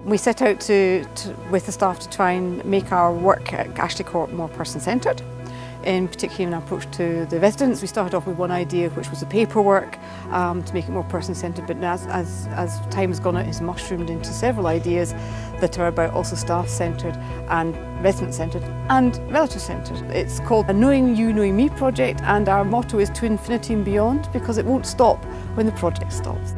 We set out with the staff to try and make our work at Ashley Court more person-centred. In particular, in our approach to the residents, we started off with one idea, which was the paperwork, to make it more person-centred. But as time has gone on, it's mushroomed into several ideas that are about also staff-centred and resident-centred and relative-centred. It's called a Knowing You, Knowing Me project, and our motto is to infinity and beyond, because it won't stop when the project stops.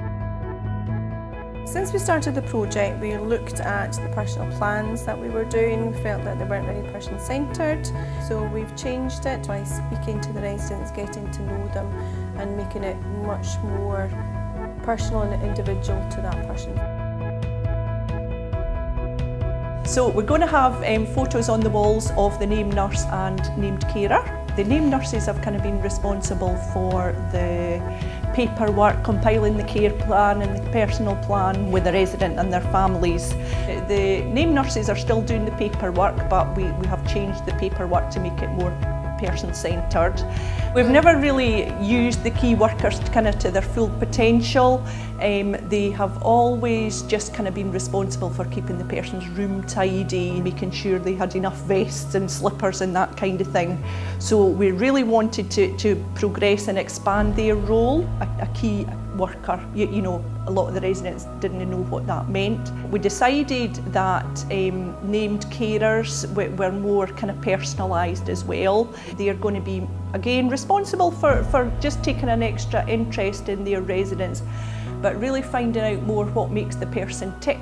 Since we started the project, we looked at the personal plans that we were doing. We felt that they weren't very person-centred, so we've changed it by speaking to the residents, getting to know them and making it much more personal and individual to that person. So we're going to have photos on the walls of the named nurse and named carer. The named nurses have kind of been responsible for the paperwork, compiling the care plan and the personal plan with the resident and their families. The named nurses are still doing the paperwork, but we have changed the paperwork to make it more person-centred. We've never really used the key workers to their full potential. They have always just kind of been responsible for keeping the person's room tidy, making sure they had enough vests and slippers and that kind of thing. So we really wanted to progress and expand their role, a key worker. You know, a lot of the residents didn't know what that meant. We decided that named carers were more kind of personalised as well. They are going to be, again, responsible for just taking an extra interest in their residents, but really finding out more what makes the person tick.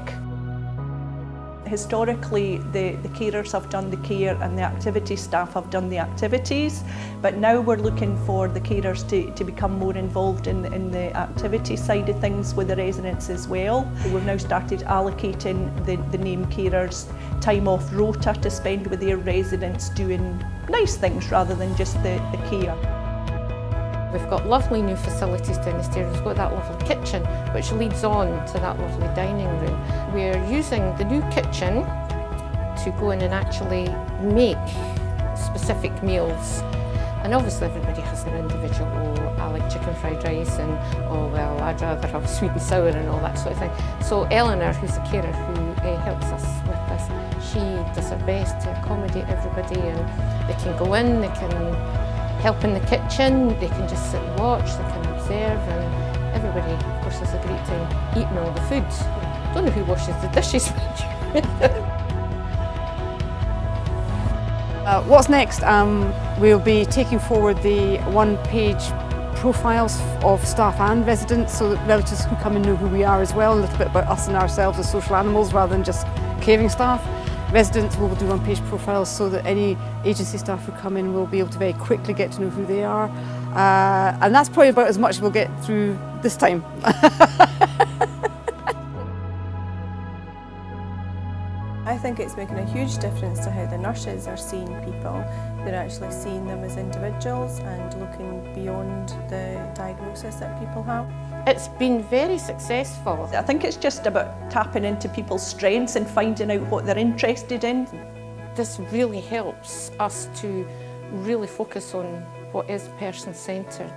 Historically, the carers have done the care and the activity staff have done the activities, but now we're looking for the carers to become more involved in the activity side of things with the residents as well. We've now started allocating the named carers time off rota to spend with their residents doing nice things rather than just the care. We've got lovely new facilities down the stairs. We've got that lovely kitchen, which leads on to that lovely dining room. We're using the new kitchen to go in and actually make specific meals. And obviously everybody has their individual, I like chicken fried rice, and well, I'd rather have sweet and sour and all that sort of thing. So Eleanor, who's the carer who helps us with this, she does her best to accommodate everybody, and they can go in, they can help in the kitchen, they can just sit and watch, they can observe, and everybody, of course, has a great time eating all the food. Don't know who washes the dishes. What's next? We'll be taking forward the one-page profiles of staff and residents, so that relatives can come and know who we are as well, a little bit about us and ourselves as social animals rather than just caring staff. Residents will do one-page profiles so that any agency staff who come in will be able to very quickly get to know who they are. And that's probably about as much as we'll get through this time. I think it's making a huge difference to how the nurses are seeing people. They're actually seeing them as individuals and looking beyond the diagnosis that people have. It's been very successful. I think it's just about tapping into people's strengths and finding out what they're interested in. This really helps us to really focus on what is person-centred.